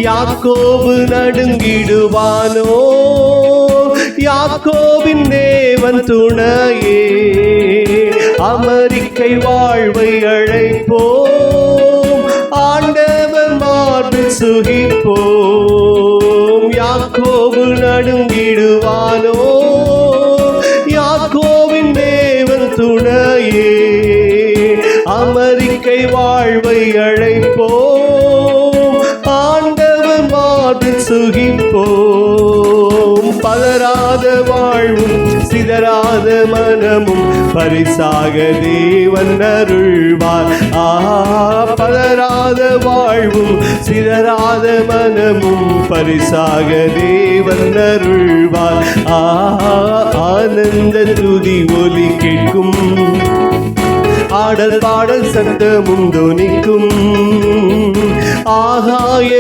யாக்கோபு நடுங்கிடுவானோ? யாக்கோபின் தேவன் துணையே. அமெரிக்கை வாழ்வை அழைப்போம், ஆண்டவர் மார்பில் சுகிப்போம். யாக்கோபு நடுங்கிடுவானோ? யாக்கோபின் தேவன் துணையே. அமெரிக்கை வாழ்வை அழைப்போம், ஆண்டவர் மார்பில் சுகிப்போம். பலராத வாழ்வும் சிதறாத மனமும் பரிசாக தேவன் அருள்வார். பலராத வாழ்வும் சிதறாத மனமும் பரிசாக தேவன் அருள்வார். ஆனந்த துதி ஒலி கேட்கும், ஆடல் பாடல் சத்தமும் தொனிக்கும். ஆகாய